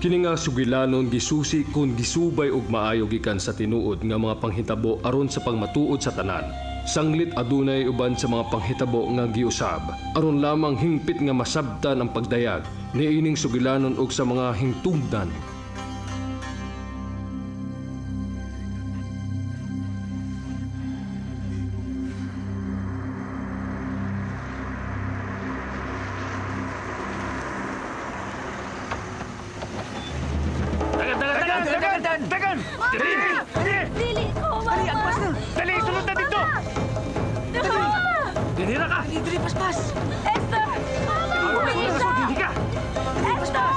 Kini nga sugilanon gisusi kung gisubay og maayo gikan sa tinuod nga mga panghitabo aron sa pangmatuod sa tanan. Sanglit adunay uban sa mga panghitabo nga giusab aron lamang hingpit nga masabtan ang pagdayag niining sugilanon og sa mga hingtungdan. Dili ko, Mama! Dali, agpas na! Dali, sunod na dito! Dali! Dali na ka! Dali, paspas! Esther! Mama! Dili ka! Esther!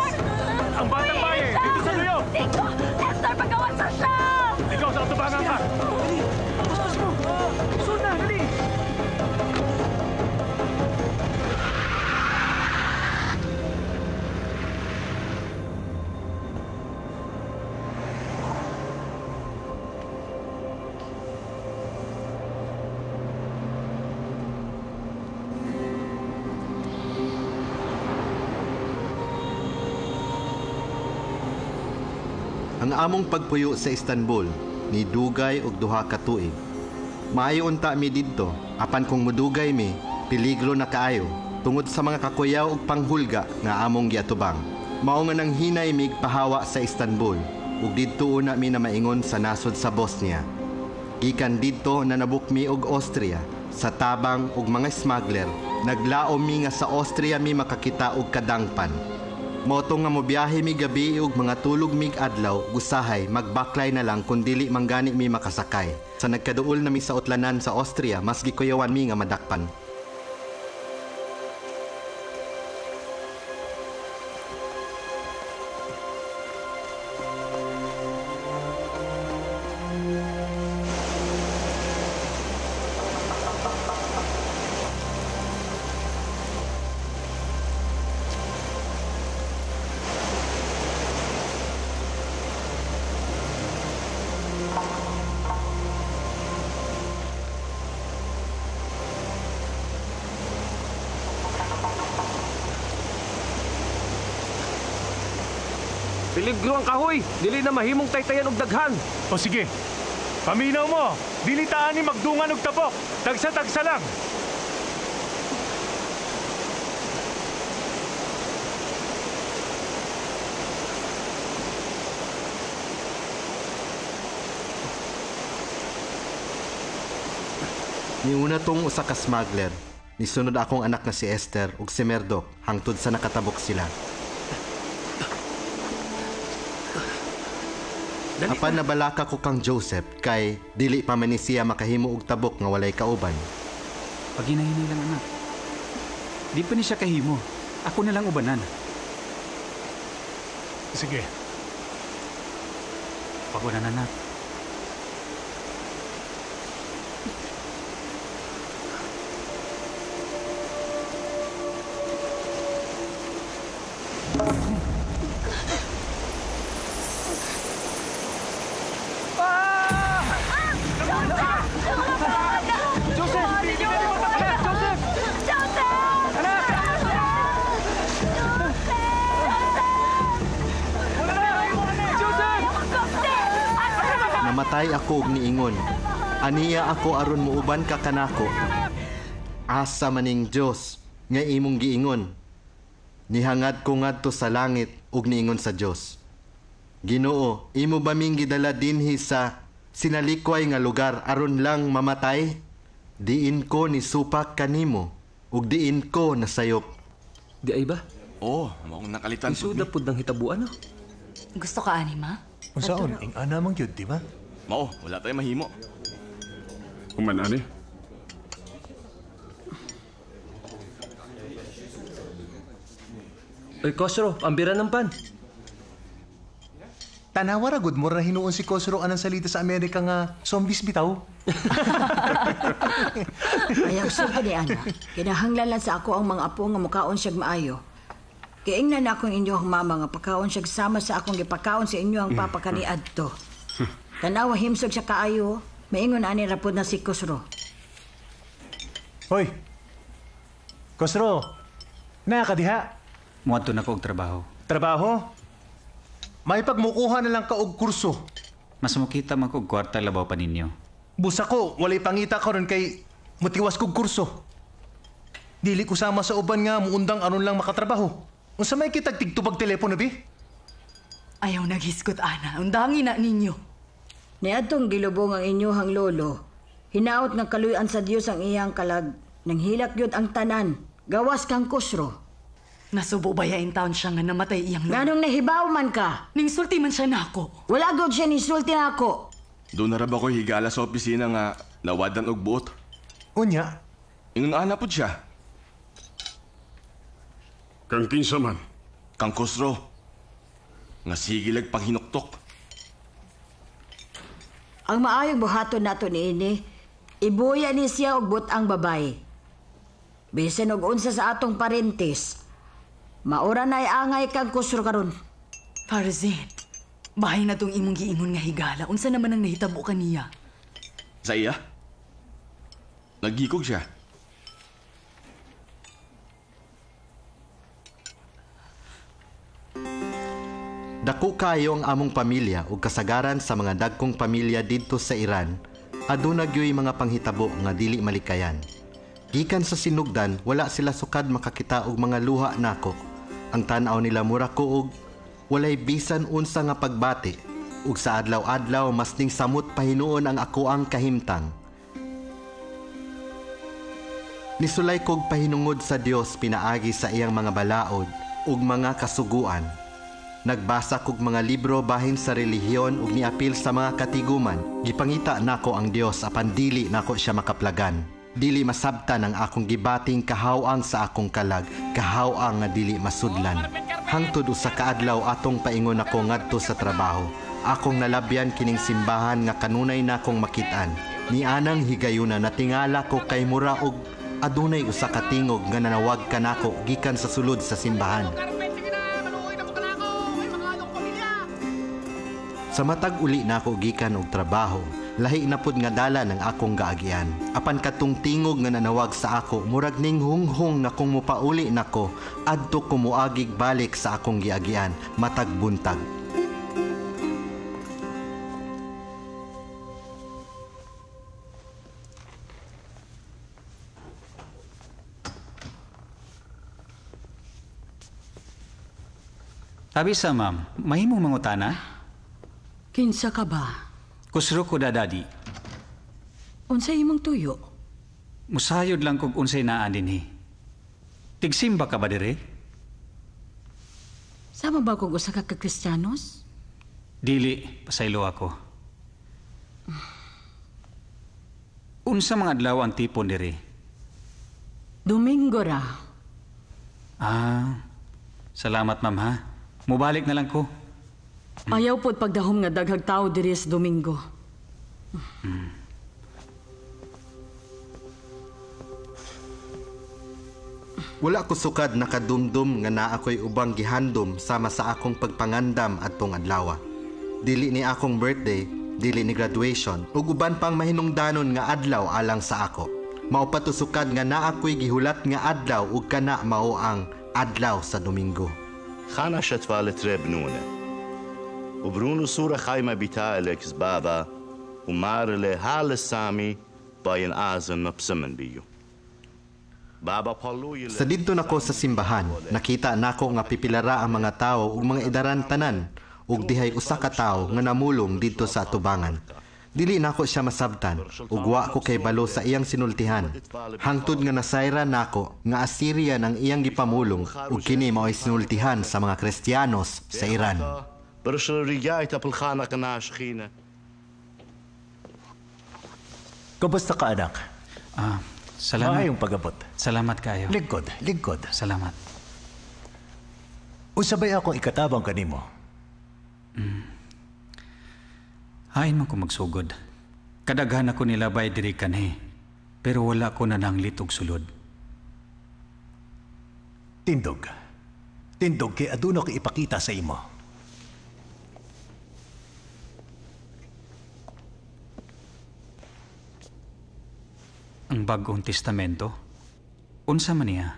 Ang batang baye, dito sa luyo! Dito! Esther, pagkawan sa siya! Ikaw sa atubangan ka! Dali! Paspas mo! Sunod na, dali! Ang among pagpuyo sa Istanbul ni dugay og duha ka tuig. Maayo unta mi didto, apan kung mudugay mi, peligro na kaayo tungod sa mga kakuyaw ug panghulga nga among giatubang. Mao nga nang hinay mig pahawa sa Istanbul ug didto una mi na maingon sa nasod sa Bosnia. Gikan didto nanabuk mi og Austria sa tabang ug mga smuggler. Naglaom mi nga sa Austria mi makakita og kadangpan. Moto nga mobiyahe mi gabi ug mga tulog mig adlaw, gusahay magbaklay na lang kung dili manggani mi makasakay. Sa nagkaduol na mi sa utlanan sa Austria, mas gikuyawan mi nga madakpan. Peligro ang kahoy, dili na mahimong taytayan og daghan. O sige, paminaw mo, dili taan ni magdungan og tabok, tagsa-tagsa lang. Niuna tong usa ka smuggler, nisunod akong anak na si Esther ug si Merdok hangtod sa nakatabok sila. Apan nabalaka ko kang Joseph kay dili pa man ni siya makahimo og tabok nga walay kauban. Paginahinay lang anak. Di pa ni siya kahimo. Ako na lang ubanan. Sige. Pagunan anak. Namatay ako og niingon. Aniya ako aron muuban ka kanako. Asa maning Dios nga imong giingon. Nihangad ko ngadto sa langit ug niingon sa Dios. Ginoo, imo ba ming gidala dinhi sa sinalikway nga lugar aron lang mamatay? Diin ko ni supak kanimo ug diin ko nasayop. Di ay ba? Oh, maong nakalitan po. Isuda pud nang hitabuan no? Gusto ka, anima? Unsaon, ing ana mang gyud, di ba? Mao, wala tayo mahimo. Kuman ani? Oy, Kosro, ambira ng pan. Tanawa ra gud mo ra hinuon si Kosro anang salita sa Amerika nga zombies bitaw. Ayaw suko ni ana. Kinahanglan sa ako ang mga apo nga mukaon siyag maayo. Kiingnan na akong inyong mama nga pagkaon siyag sama sa akong gipakaon sa inyo ang papa kaniadto. Tanawa himsog siya kaayo, maingon ani rapod na si Kosro. Hoy. Kosro. Na ka diha? Muadto na ko og trabaho. Trabaho? May pagmukuha na lang ka og kurso. Mas makita man kog kwarta labaw pa ninyo. Busa ko, walay pangita ka ron kay mutiwas kog kurso. Dili ko sama sa uban nga muundang aron lang makatrabaho. Unsa may kitag tigtubag telepono, bi? Ayaw naghiskot, ana. Undangin na ninyo. Niadtong gilubong ang inyohang lolo. Hinaot ng kaluyan sa Dios ang iyang kalag. Nang hilak yun ang tanan. Gawas kang kusro. Nasubo ba yain taon siya nga namatay iyang lolo? Ganong nahibaw man ka. Ningsulti man siya nako. Wala god siya nisulti na ako. Doon na ra ba ko higala sa opisina nga nawadan og buot? Unya? Ingon ana pud siya. Kang kinsa man? Kang kusro. Nga sigilag panghinuktok. Ang maayong buhaton nato niini, ibuya ni siya og butang babae. Bisan og unsa sa atong parentes, maura na'y angay kang kusro karon. Farzin, bahay na tong imong giingon nga higala. Unsa naman ang nahitabo kaniya? Sa iya? Nagikog siya. Dako kayo ang among pamilya ug kasagaran sa mga dagkong pamilya didto sa Iran, aduna gyoy mga panghitabo nga dili malikayan. Gikan sa sinugdan, wala sila sukad makakita og mga luha nako. Ang tan-aw nila mura ko og walay bisan unsa nga pagbati, ug sa adlaw-adlaw mas ning samot pahinuon ang ako ang kahimtang. Nisulay kog pahinungod sa Dios pinaagi sa iyang mga balaod ug mga kasuguan. Nagbasa kog mga libro bahin sa relihiyon ug niapil sa mga katiguman. Gipangita nako ang Dios apan dili nako siya makaplagan. Dili masabtan ang akong gibating kahawang sa akong kalag, kahawang nga dili masudlan. Hangtod usa ka adlaw atong paingon ako ngadto sa trabaho. Akong nalabyan kining simbahan nga kanunay nakong makitaan. Ni anang higayuna natingala ko kay mura og adunay usa ka tingog nga nanawag kanako gikan sa sulod sa simbahan. Sa matag uli na ako gikan og trabaho, lahi na pud nga dala ng akong gaagian. Apan katong tingog nga nanawag sa ako, murag ning hunghong na kung mupauli nako, adto ko muagig balik sa akong giagian, matag buntag. Tabi sa ma'am, mahimong mangutana? Kinsa ka ba? Kusro ko dadadi. Unsay imong tuyo? Musayod lang kog unsay naa dinhi. Tigsimba ka ba dire? Sama ba kog usa ka Kristiyanos? Dili, pasaylo ako. Unsa mga adlaw ang tipon dire? Domingo ra. Salamat ma'am ha. Mubalik na lang ko. Ayaw po't pagdahom nga daghag tao diri sa Domingo. Wala ko sukad nakadumdum nga naa ko'y ubang gihandom sama sa akong pagpangandam adtong adlaw. Dili ni akong birthday, dili ni graduation, ug uban pang mahinungdanon nga adlaw alang sa ako. Mao pa to sukad nga naa ko'y gihulat nga adlaw ug kana mao ang adlaw sa Domingo. خانه شتوالة ربنونه وبرونو صورة خايمة بتاعلك زبابا ومار له حال السامي باين آزم مبسمن بيو Sa didto nako sa simbahan, nakita nako nga pipilara ang mga tao ug mga edaran tanan ug dihay usa ka tawo nga namulong didto sa atubangan. Dili nako siya masabtan ug wa ko kay balo sa iyang sinultihan. Hangtod nga nasayra nako nga Assyrian ang iyang gipamulong ug kini mao'y sinultihan sa mga Kristiyanos sa Iran. Kamusta ka, anak? Salamat. Maayong pagabot. Salamat kayo. Lingkod. Salamat. Usabay akong ikatabang kanimo. Hain man ko magsugod. Kadaghan ako nilabay diri kanhi, pero wala ko nananglit og sulod. Tindog kay aduna ko ipakita sa imo. Ang bagong testamento? Unsa man niya?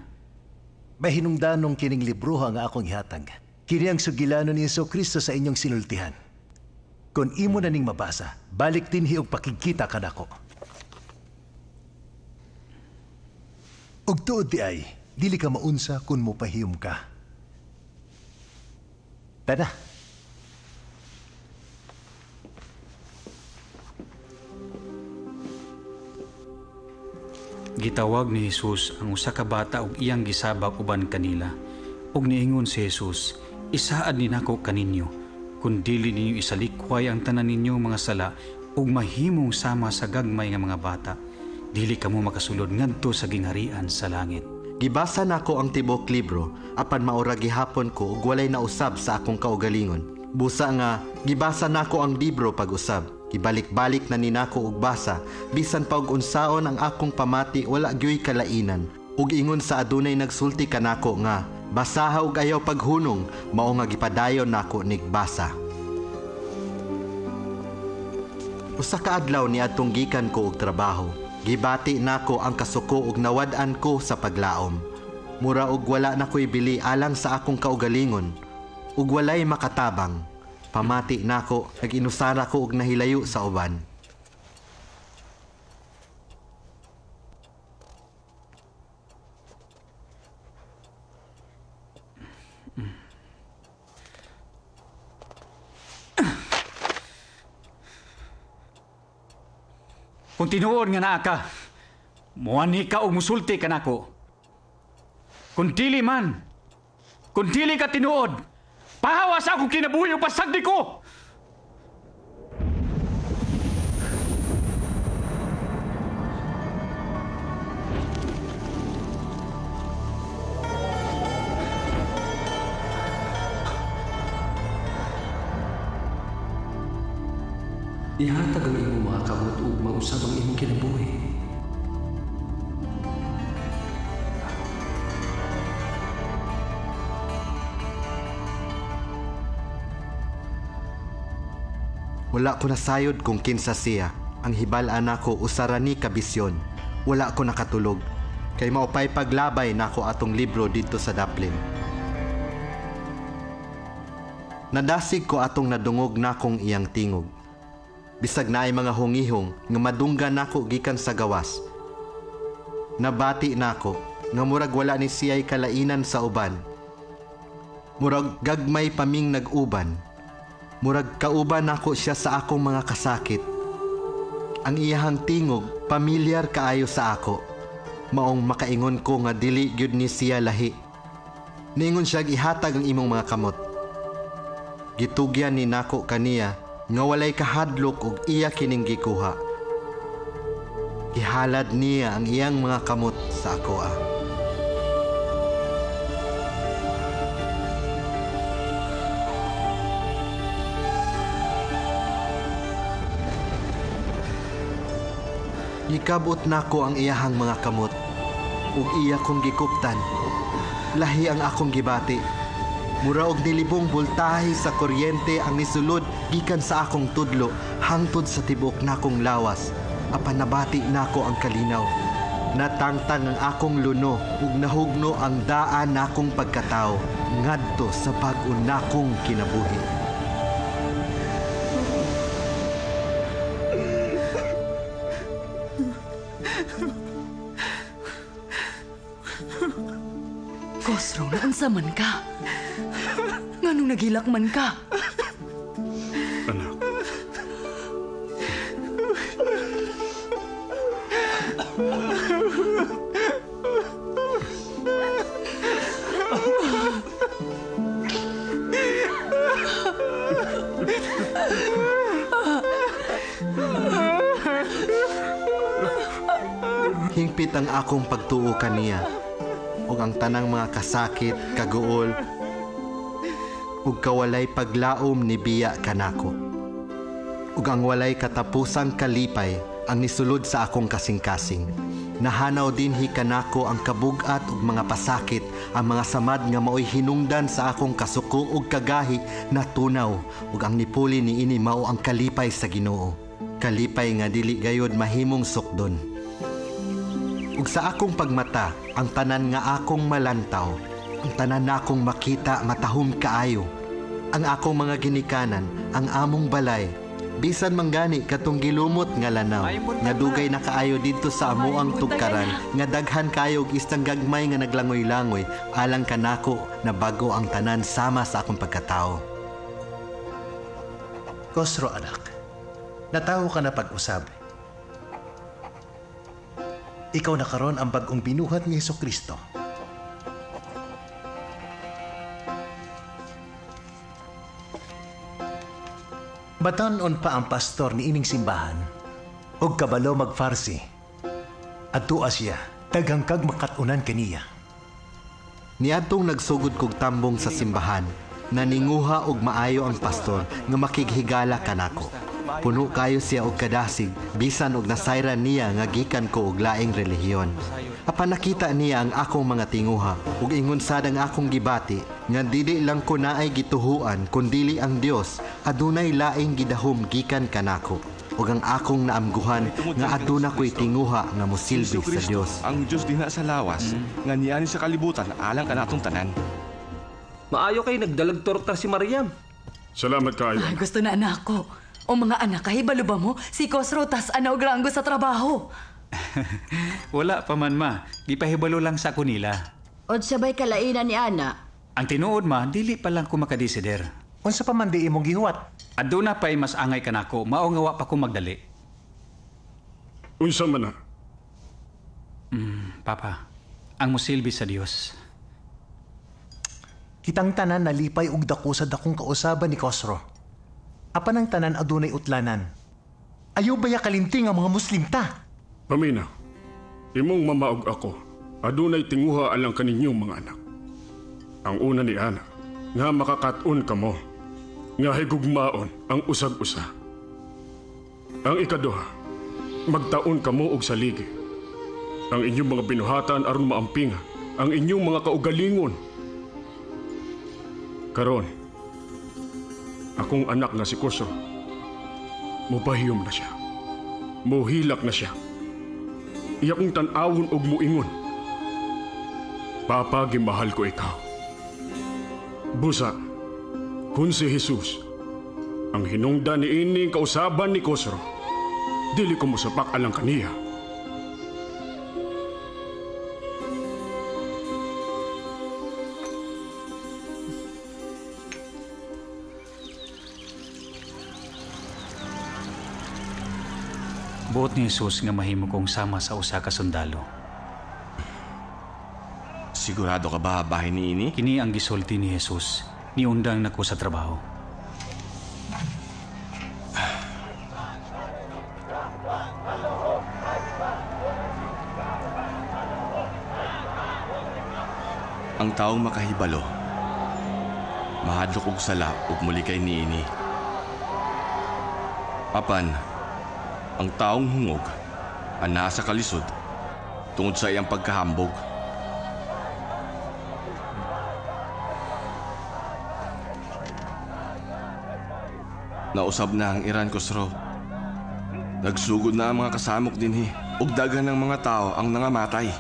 May hinungdanong kining libruha nga akong ihatag. Kini ang sugilano ni Jesucristo sa inyong sinultihan. Kung imo na ning mabasa, balik dinhi og pakikita kanako. Og tuod di ay, dili ka maunsa kung mopahiyom ka. Tada. Gitawag ni Jesus ang usa ka bata ug iyang gisabak uban kanila. Ug niingon si Jesus, isaad ni nako kaninyo, kung dili ninyo isalikway ang tanan ninyo mga sala ug mahimong sama sa gagmay nga mga bata, dili kamo makasulod ngadto sa gingharian sa langit. Gibasa nako ang tibok libro, apan maura gihapon ko ug walay nausab sa akong kaugalingon. Busa nga, gibasa nako ang libro pag-usab. Gibalik-balik na ni nako og basa, bisan pa og unsaon ang akong pamati wala gyoy kalainan. Ug ingon sa adunay nagsulti kanako nga, basaha og ayaw paghunong, mao nga gipadayon nako nigbasa. Usa ka adlaw niadtong gikan ko og trabaho. Gibati nako ang kasuko ug nawad-an ko sa paglaom. Mura og wala na ko'y bili alang sa akong kaugalingon. Ug walay makatabang. Pamati nako, nag-inusara ko og nahilayo sa uban. Kung tinuod nga naa ka, muani ka o musulti ka nako. Kung dili man, kung dili ka tinuod, pahawa sa akong kinabuhi o pasagdi ko! Ihatag ang imong mga kamot ug mausab ang imong kinabuhi. Wala ko nasayod kung kinsa siya. Ang hibal-an nako usara ni kabisyon. Wala ko nakatulog. Kay maupay paglabay nako atong libro dito sa daplin. Nadasig ko atong nadungog nakong iyang tingog. Bisag na ay mga hungihong nga madunggan nako gikan sa gawas. Nabati nako nga murag wala ni siya'y kalainan sa uban. Murag gagmay paming nag-uban. Murag kauban nako siya sa akong mga kasakit. Ang iyahang tingog pamilyar kaayo sa ako. Maong makaingon ko nga dili gyud ni siya lahi. Ningon siya ihatag ang imong mga kamot. Gitugyan ni nako kaniya nga walay kahadlok ug iya kining gikuha. Ihalad niya ang iyang mga kamot sa ako. Ikabot nako ang iyahang mga kamot ug iya kong gikuptan. Lahi ang akong gibati. Mura og nilibong boltahe sa kuryente ang nisulod gikan sa akong tudlo hangtod sa tibok nakong lawas. Apan nabati nako ang kalinaw. Natangtang ang akong luno ug nahugno ang daan nakong pagkatao ngadto sa bag-o nakong kinabuhi. Kosro, naunsa man ka? Nganong nagilak man ka? Anak. Hingpit ang akong pagtuo kaniya ug ang tanang mga kasakit, kaguol ug kawalay paglaom ni biya kanako. Ug ang walay katapusang kalipay ang nisulod sa akong kasing-kasing. Nahanaw dinhi kanako ang kabug-at ug mga pasakit, ang mga samad nga maoy hinungdan sa akong kasuko ug kagahi na tunaw ug ang nipuli niini mao ang kalipay sa Ginoo. Kalipay nga dili gayud mahimong sukdon. Ug sa akong pagmata, ang tanan nga akong malantaw, Ang tanan na akong makita matahom kaayo. Ang akong mga ginikanan, ang among balay, bisan manggani katong gilumot nga lanaw, nga dugay na kaayo dito sa amuang tugkaran, nga daghan kayo og istang gagmay nga naglangoy-langoy, alang kanako na bago ang tanan sama sa akong pagkatao. Kosro, anak, nataho ka na pag-usab. Ikaw na karon ang bagong binuhat ni Hesukristo. Batanon pa ang pastor ni ining simbahan og kabalo mag-Farsi. Adtua siya, daghang kag makatunan kaniya. Niadtong nagsugod kog tambong sa simbahan, naninguha og maayo ang pastor nga makighigala kanako. Puno kayo siya og kadasig, bisan og nasayran niya nga gikan ko og laing relihiyon. Apan nakita niya ang akong mga tinguha ug ingon sad ang akong gibati nga dili lang ko naay gituhuan kundili ang Dios adunay laing gidahom gikan kanako ug ang akong naamguhan nga aduna ko'y tinguha nga mosilbi sa Dios. Ang Dios dinha sa lawas nga niani sa kalibutan alang kanatong tanan. Maayo kay nagdalag torta si Mariam. Salamat kaayo. Ay, gusto na anak ko. O mga anak, kahibalo ba mo? Si Kosro tas anaw granggo sa trabaho. Wala pa man, ma. Gipahibalo lang sa ako nila. Od sabay kalainan ni Ana. Ang tinuod, ma, dili pa lang ko makadesider. Unsa pa man di imong gihuwat? Aduna pa'y mas angay ka nako, mao nga wa pa ko magdali. Unsa man na? Papa, ang musilbi sa Dios. Kitang tanan nalipay og dako sa dakong kausaban ni Kosro. Apan ang tanan adunay utlanan. Ayaw baya kalinting ang mga Muslim ta? Pamina, imong mamaog ako, adunay tinguha alang kaninyong mga anak. Ang una ni Ana, nga makakaton ka mo, nga higugmaon ang usag-usa. Ang ikaduha, magtaon ka mo og saligi. Ang inyong mga binuhatan aron maampinga, ang inyong mga kaugalingon. Karon, akong anak na si Kosro, mupahiyom na siya. Muhilak na siya. Iya kong tanawon og muingon. Papa, gimahal ko ikaw. Busa, kung si Jesus, ang hinungdan ni ining kausaban ni Kosro, dili ko musapak alang kaniya. Buot ni Jesus nga mahimo kong sama sa usa ka sundalo. Sigurado ka ba bahin ni ini? Kini ang gisulti ni Jesus. Niundang nako sa trabaho. Ang taong makahibalo, mahadlok og sala ug muli kay niini. Apan, ang taong hungog, ana sa kalisod, tungod sa iyang pagkahambog. Nausab na ang Iran, Kosro. Nagsugod na ang mga kasamok dinhi, ug daghan ng mga tao ang nangamatay.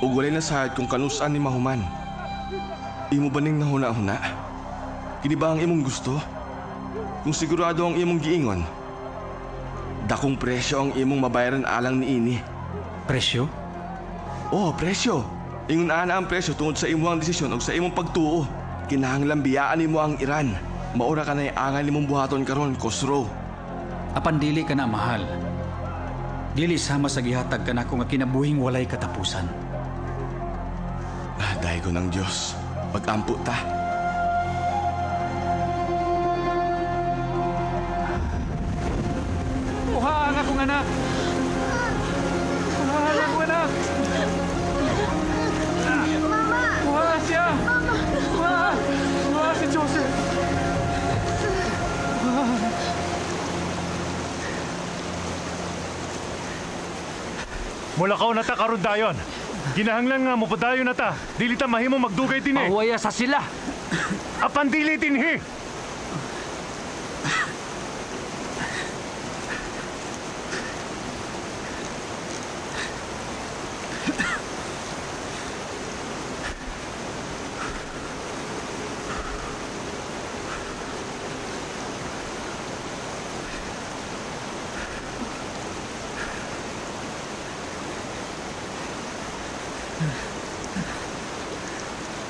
Ug walay nasahad kung kanusan ni mahuman. Imo ba ning nahuna-huna? Kini ba ang imong gusto? Kung sigurado ang imong giingon, dakong presyo ang imong mabayaran alang niini. Presyo? Oo, presyo. Ingon ana ang presyo tungod sa imong desisyon o sa imong pagtuo. Kinahanglan biyaan nimo ang Iran. Maura ka na iangan nimong buhaton karon, Kosro. Apan dili ka na mahal. Dili sama sa gihatag ka nako nga kinabuhing walay katapusan. Dahil ko ng Diyos, pag-ampo ta. Kuha ang akong anak! Kuha ang akong anak! Mama! Kuha siya! Mama! Kuha si Joseph! Mulakaw na ta karon dayon. Ginahanglan nga mo padayon na ta. Dili ta mahimo magdugay dinhi. Pawaya sa sila. Apan dili dinhi.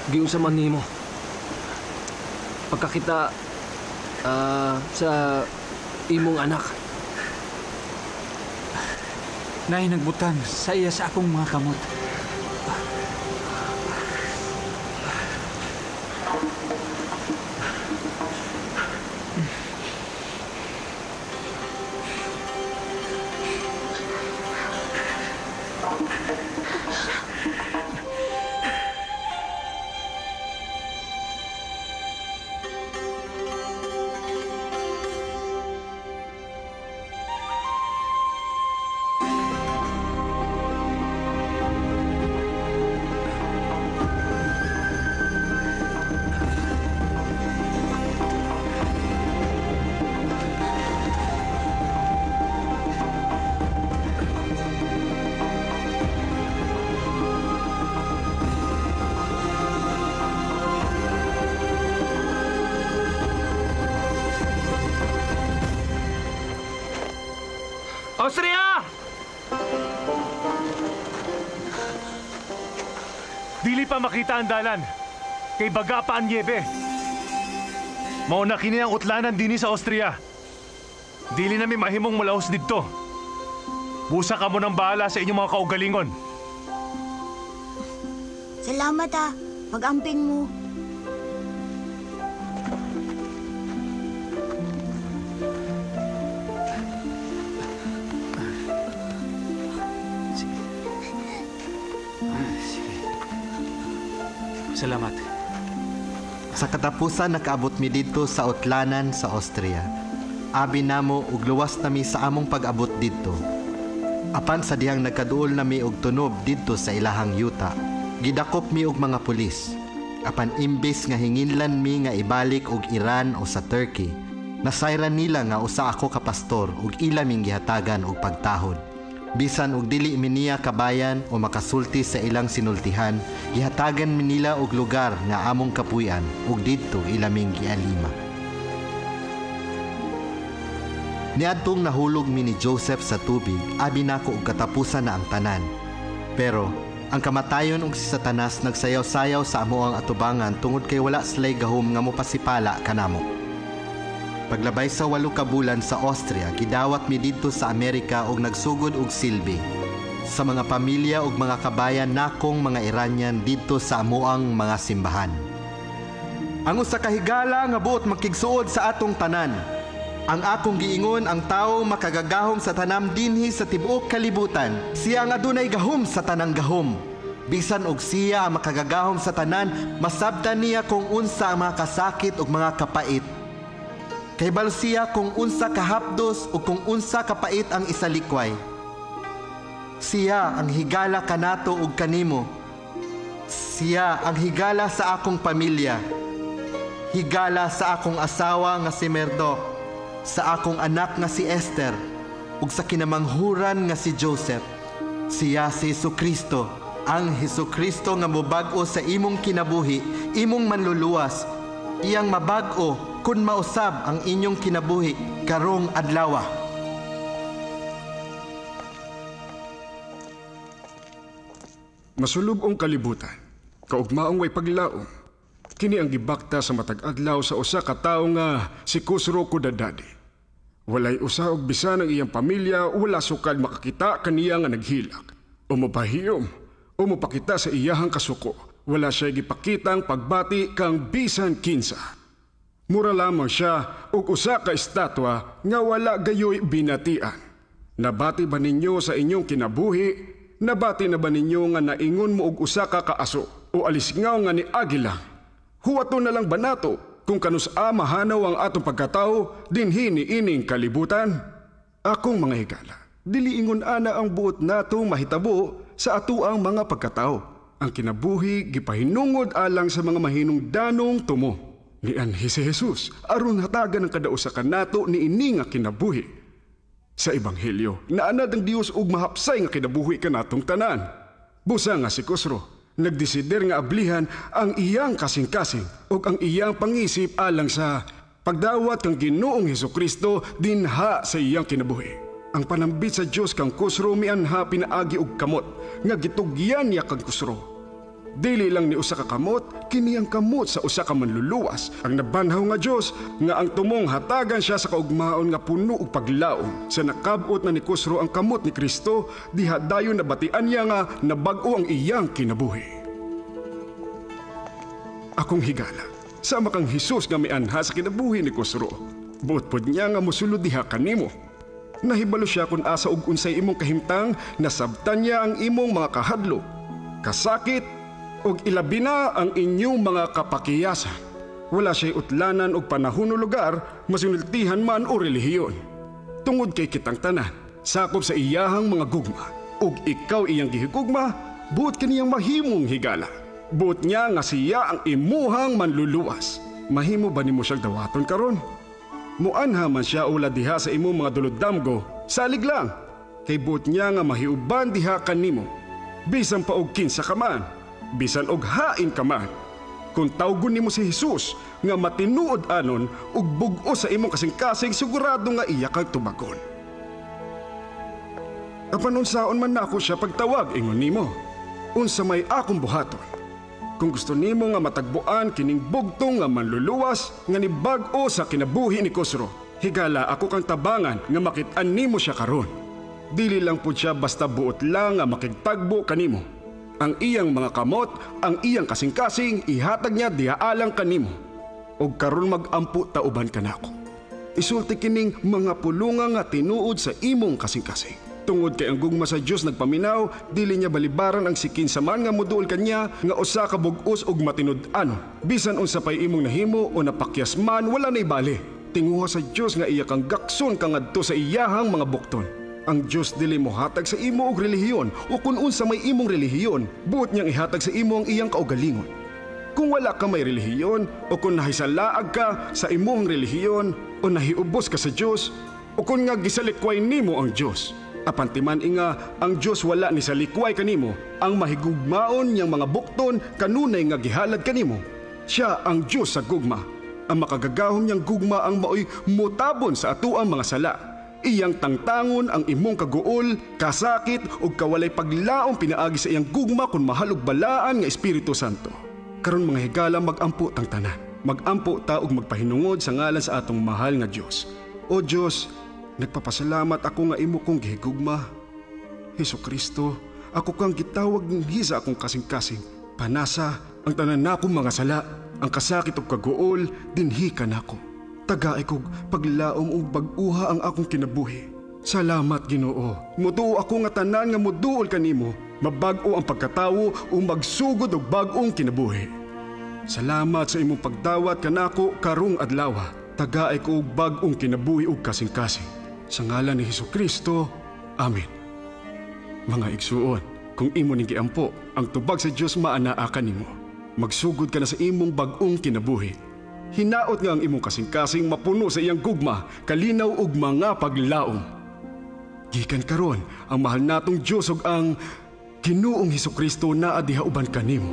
Giunsa man nimo. Pagkakita sa imong anak. Nay, nagbutan sa iya sa akong mga kamot. Austria! Dili pa makita ang dalan. Kay baga pa ang niebe. Mauna kini ang utlanan dinhi sa Austria. Dili na mi mahimong mulaos didto. Busa ka mo ng bahala sa inyong mga kaugalingon. Salamat pag-amping mo. Salamat. Sa katapusan nakaabot mi didto sa utlanan sa Austria. Abi namo ug luwas nami sa among pag-abot didto. Apan sa dihang nagkaduol nami og tunob didto sa ilahang yuta. Gidakop mi og mga pulis. Apan imbis nga hinginlan mi nga ibalik og Iran o sa Turkey, nasayran nila nga usa ako ka pastor ug ila ming gihatagan og pagtahod. Bisan og dili mi niya kabayan o makasulti sa ilang sinultihan, gihatagan mi nila og lugar nga among kapuy-an ug didto ilaming gialima. Niadtong nahulog mi ni Joseph sa tubig, abi nako og katapusan na ang tanan. Pero ang kamatayon og si Satanas nagsayaw-sayaw sa amo ang atubangan tungod kay wala sila'y gahom nga mopasipala kanamo. Paglabay sa 8 ka bulan sa Austria, gidawat mi didto sa Amerika og nagsugod og silbi sa mga pamilya ug mga kabayan nakong mga Iranian didto sa amuang mga simbahan. Ang usa ka higala nga buot makigsuod sa atong tanan. Ang akong giingon ang tawo makagagahom sa tanam dinhi sa tibuok kalibutan. Siya ang adunay gahom sa tanang gahom. Bisan og siya ang makagagahom sa tanan, masabtan niya kung unsa ang mga kasakit ug mga kapait. Kay balo siya kung unsa kahapdos o kung unsa kapait ang isalikway. Siya ang higala kanato ug kanimo. Siya ang higala sa akong pamilya. Higala sa akong asawa nga si Merdok, sa akong anak nga si Esther, ug sa kinamanghuran nga si Joseph. Siya si Jesucristo, ang Jesucristo nga mobag-o sa imong kinabuhi, imong manluluwas, iyang mabag-o kun mausab ang inyong kinabuhi karong adlaw. Masulubong kalibutan, kaugmaong way paglaom. Kini ang gibakta sa matag adlaw sa usa ka tawo nga si Kusro Kudadadi. Walay usa og bisan ang iyang pamilya, wala sukad makakita kaniya nga naghilak. O mapahiyom, o mapakita sa iyahang kasuko. Wala siya gipakitang pagbati kang bisan kinsa. Mura lamang siya og usa ka estatwa nga wala gayoy binatian. Nabati ba ninyo sa inyong kinabuhi? Nabati na ba ninyo nga naingon mo og usa ka kaaso o alisngaw nga ni Agila? Huwato na lang ba nato kung kanus-a mahanaw ang atong pagkatao dinhi ni ining kalibutan? Akong mga higala, dili ingon ana ang buot natong mahitabo sa atuang mga pagkatao. Ang kinabuhi gipahinungod alang sa mga mahinungdanong tumo. Nianhi si Jesus, aron hatagan ang kadausa kanato ni ini nga kinabuhi. Sa Ebanghelyo, naanad ang Dios og mahapsay nga kinabuhi kanatong tanan. Busa nga si Kusro, nagdesider nga ablihan ang iyang kasing-kasing ug ang iyang pangisip alang sa pagdawat kang Ginoong Hesukristo dinha sa iyang kinabuhi. Ang panambit sa Dios kang kusro mianha pinaagi og kamot nga gitugyan niya kang kusro. Dili lang ni usa ka kamot, kini ang kamot sa usa ka manluluwas. Ang nabanhaw nga Dios nga ang tumong hatagan siya sa kaugmaon nga puno og paglaom. Sa nakabot na ni kusro ang kamot ni Kristo, diha dayon nabatian niya nga nabag-o ang iyang kinabuhi. Akong higala, sama kang Hesus nga mianha sa kinabuhi ni kusro. Buot pod niya nga mosulod diha kanimo. Nahibalo siya kung asa og unsay imong kahimtang, nasabtan niya ang imong mga kahadlo, kasakit, og ilabi na ang inyong mga kapakiyasan. Wala siya'y utlanan og panahon o lugar, masunultihan man o relihiyon. Tungod kay kitang tanan, sakop sa iyahang mga gugma. Og ikaw iyang gihigugma, buot kaniyang mahimong higala. Buot niya nga siya ang imuhang manluluwas. Mahimo ba nimo siyang dawaton karon? Muanha man siya ula diha sa imong mga dulod-damgo, salig lang. Kay buot niya nga mahiuban diha kanimo. Bisan pa og kinsa ka man, bisan og hain ka man. Kung tawgon nimo si Hesus nga matinuod anon ug bug-o sa imong kasing-kasing, sigurado nga iya kang tubagon. Apan unsaon man nako siya pagtawag ingon nimo? Unsa may akong buhaton? Kung gusto nimo nga matagbuan kining bugtong nga manluluwas nga nibag-o sa kinabuhi ni kusro, higala ako kang tabangan nga makit-an nimo siya karon. Dili lang pud siya basta buot lang nga makigtagbo kanimo. Ang iyang mga kamot, ang iyang kasing-kasing, ihatag niya diaalang kanimo. Og karon mag-ampo tauban kanako. Isulti kining mga pulunga nga tinuod sa imong kasing-kasing. Tungod kay ang gugma sa Dios nagpaminaw, dili niya balibaran ang sikin sa man nga moduol kanya nga usa ka bug-os og matinud-an. Bisan unsa pay imong nahimo o napakyas man, wala nay bali. Tinguha sa Dios nga iya kang gakson kangadto sa iyahang mga bukton. Ang Diyos dili mo hatag sa imo og relihiyon o kung unsa may imong relihiyon, buot niyang ihatag sa imo ang iyang kaugalingon. Kung wala ka may relihiyon o kung nahisalaag ka sa imong relihiyon o nahiubos ka sa Diyos o kung nga gisalikway nimo ang Diyos, apan timan inga ang Diyos wala ni salikway kanimo, ang mahigugmaon niyang mga bukton kanunay nga gihalad kanimo. Siya ang Diyos sa gugma. Ang makagagahom niyang gugma ang maoy mutabon sa atuang mga sala. Iyang tangtangon ang imong kaguol, kasakit ug kawalay paglaom pinaagi sa iyang gugma kun mahalog balaan nga Espiritu Santo. Karon mga higala, mag-ampo tang tanan. Mag-ampo ta og magpahinungod sa ngalan sa atong mahal nga Dios. O Dios, nagpapasalamat ako nga imo kong gihigugma. Hesukristo, ako kang gitawag dinhi sa akong kasing-kasing. Panasa ang tanan nakong mga sala, ang kasakit ug kaguol dinhi kanako. Tagaay kog paglaom ug bag-uha ang akong kinabuhi. Salamat Ginoo. Mutuo ako nga tanan nga moduol kanimo, mabag-o ang pagkatawo o magsugod og bag-ong kinabuhi. Salamat sa imong pagdawat kanako karong adlaw. Tagaay ko og bag-ong kinabuhi ug kasing-kasing. Sa ngalan ni Hesukristo. Amen. Mga igsuon, kung imo ning giampo, ang tubag sa Dios maanaa kanimo. Magsugod ka na sa imong bag-ong kinabuhi. Hinaot nga ang imong kasing-kasing mapuno sa iyang gugma, kalinaw ug mga paglaom. Gikan karon ang mahal natong Dios ug ang Ginoong Hesukristo naa diha uban kanimo.